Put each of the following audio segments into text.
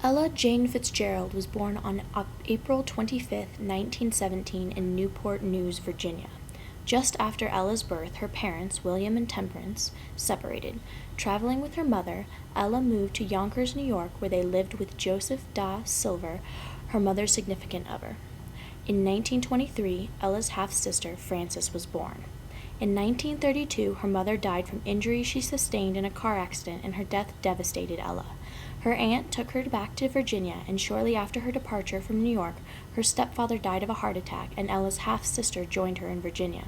Ella Jane Fitzgerald was born on April 25, 1917, in Newport News, Virginia. Just after Ella's birth, her parents, William and Temperance, separated. Traveling with her mother, Ella moved to Yonkers, New York, where they lived with Joseph Da Silver, her mother's significant other. In 1923, Ella's half-sister, Frances, was born. In 1932, her mother died from injuries she sustained in a car accident, and her death devastated Ella. Her aunt took her back to Virginia, and shortly after her departure from New York, her stepfather died of a heart attack, and Ella's half-sister joined her in Virginia.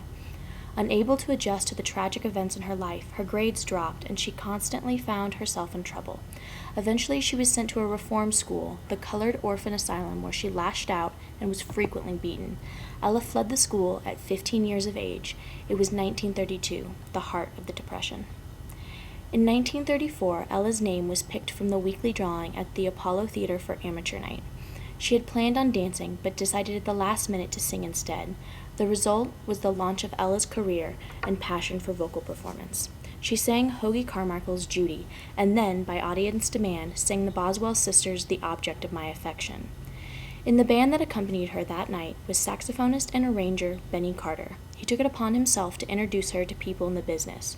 Unable to adjust to the tragic events in her life, her grades dropped, and she constantly found herself in trouble. Eventually, she was sent to a reform school, the Colored Orphan Asylum, where she lashed out and was frequently beaten. Ella fled the school at 15 years of age. It was 1932, the heart of the Depression. In 1934, Ella's name was picked from the weekly drawing at the Apollo Theater for Amateur Night. She had planned on dancing, but decided at the last minute to sing instead. The result was the launch of Ella's career and passion for vocal performance. She sang Hoagy Carmichael's Judy, and then, by audience demand, sang the Boswell sisters' The Object of My Affection. In the band that accompanied her that night was saxophonist and arranger Benny Carter. He took it upon himself to introduce her to people in the business.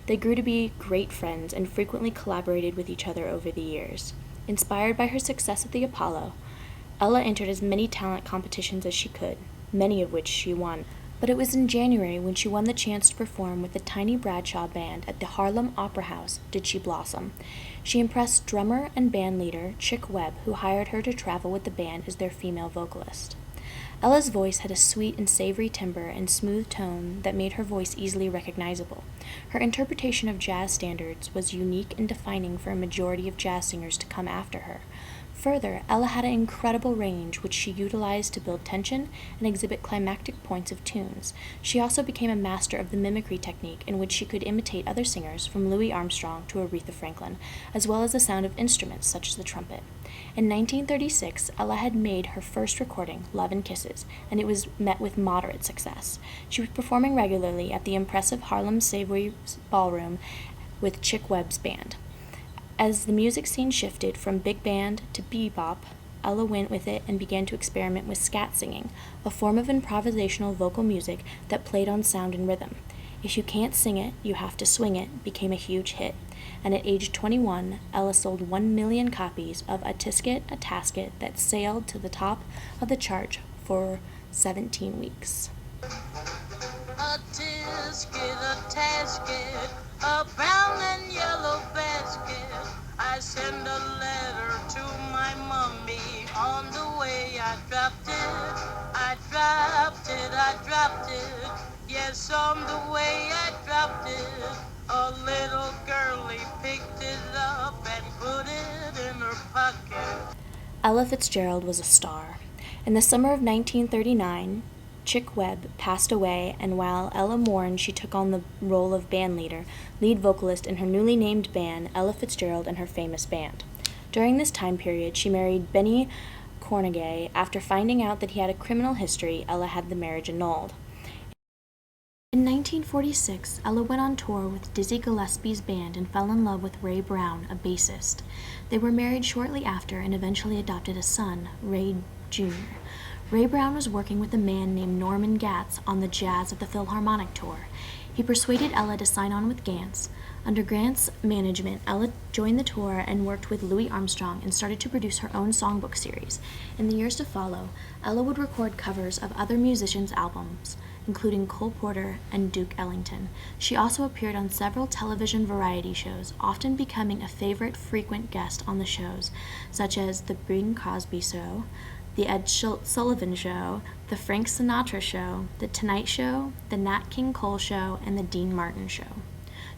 They grew to be great friends and frequently collaborated with each other over the years. Inspired by her success at the Apollo, Ella entered as many talent competitions as she could, many of which she won. But it was in January, when she won the chance to perform with the Tiny Bradshaw Band at the Harlem Opera House, did she blossom. She impressed drummer and band leader Chick Webb, who hired her to travel with the band as their female vocalist. Ella's voice had a sweet and savory timbre and smooth tone that made her voice easily recognizable. Her interpretation of jazz standards was unique and defining for a majority of jazz singers to come after her. Further, Ella had an incredible range, which she utilized to build tension and exhibit climactic points of tunes. She also became a master of the mimicry technique, in which she could imitate other singers, from Louis Armstrong to Aretha Franklin, as well as the sound of instruments such as the trumpet. In 1936, Ella had made her first recording, Love and Kisses, and it was met with moderate success. She was performing regularly at the impressive Harlem Savoy Ballroom with Chick Webb's band. As the music scene shifted from big band to bebop, Ella went with it and began to experiment with scat singing, a form of improvisational vocal music that played on sound and rhythm. If You Can't Sing It, You Have to Swing It became a huge hit, and at age 21, Ella sold 1 million copies of A Tisket, a Tasket that sailed to the top of the chart for 17 weeks. A tisket, a tasket, a brown and yellow basket. I send a letter to my mummy. On the way I dropped it. Yes, on the way I dropped it. A little girlie picked it up and put it in her pocket. Ella Fitzgerald was a star. In the summer of 1939, Chick Webb passed away, and while Ella mourned, she took on the role of bandleader, lead vocalist in her newly named band, Ella Fitzgerald and her famous band. During this time period, she married Benny Cornegay. After finding out that he had a criminal history, Ella had the marriage annulled. In 1946, Ella went on tour with Dizzy Gillespie's band and fell in love with Ray Brown, a bassist. They were married shortly after and eventually adopted a son, Ray Jr. Ray Brown was working with a man named Norman Gatz on the Jazz of the Philharmonic tour. He persuaded Ella to sign on with Gantz. Under Grant's management, Ella joined the tour and worked with Louis Armstrong and started to produce her own songbook series. In the years to follow, Ella would record covers of other musicians' albums, including Cole Porter and Duke Ellington. She also appeared on several television variety shows, often becoming a favorite frequent guest on the shows, such as The Bing Crosby Show, The Ed Sullivan Show, The Frank Sinatra Show, The Tonight Show, The Nat King Cole Show, and The Dean Martin Show.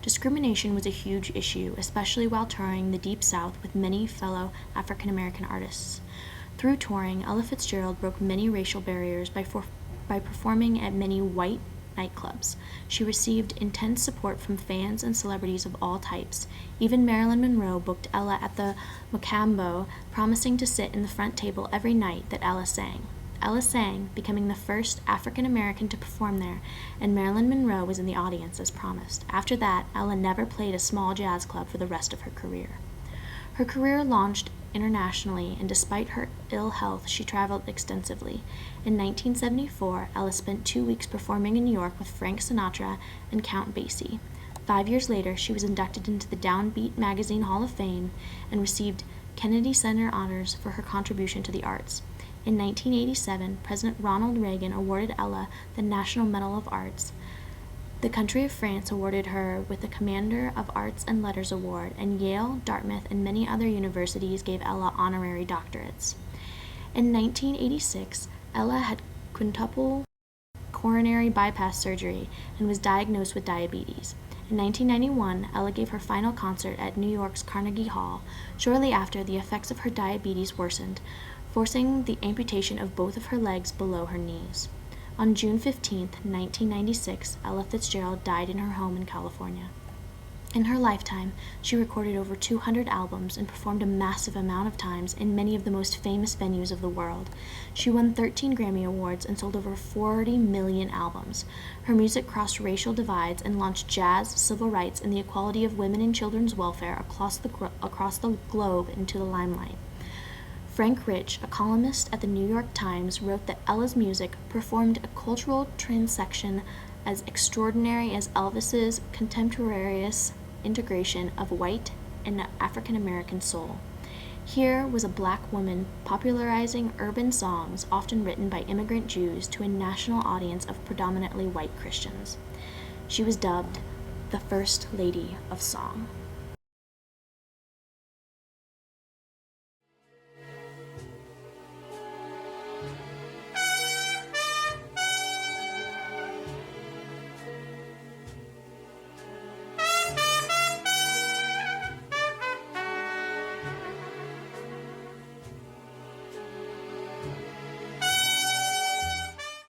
Discrimination was a huge issue, especially while touring the Deep South with many fellow African-American artists. Through touring, Ella Fitzgerald broke many racial barriers by performing at many white nightclubs. She received intense support from fans and celebrities of all types. Even Marilyn Monroe booked Ella at the Mocambo, promising to sit in the front table every night that Ella sang. Ella sang, becoming the first African American to perform there, and Marilyn Monroe was in the audience as promised. After that, Ella never played a small jazz club for the rest of her career. Her career launched internationally, and despite her ill health, she traveled extensively. In 1974, Ella spent 2 weeks performing in New York with Frank Sinatra and Count Basie. 5 years later, she was inducted into the Downbeat Magazine Hall of Fame and received Kennedy Center honors for her contribution to the arts. In 1987, President Ronald Reagan awarded Ella the National Medal of Arts. The country of France awarded her with the Commander of Arts and Letters Award, and Yale, Dartmouth, and many other universities gave Ella honorary doctorates. In 1986, Ella had quintuple coronary bypass surgery and was diagnosed with diabetes. In 1991, Ella gave her final concert at New York's Carnegie Hall. Shortly after, the effects of her diabetes worsened, forcing the amputation of both of her legs below her knees. On June 15, 1996, Ella Fitzgerald died in her home in California. In her lifetime, she recorded over 200 albums and performed a massive amount of times in many of the most famous venues of the world. She won 13 Grammy Awards and sold over 40 million albums. Her music crossed racial divides and launched jazz, civil rights, and the equality of women and children's welfare across the globe into the limelight. Frank Rich, a columnist at the New York Times, wrote that Ella's music performed a cultural transaction as extraordinary as Elvis's contemporaneous integration of white and African American soul. Here was a black woman popularizing urban songs often written by immigrant Jews to a national audience of predominantly white Christians. She was dubbed the First Lady of Song.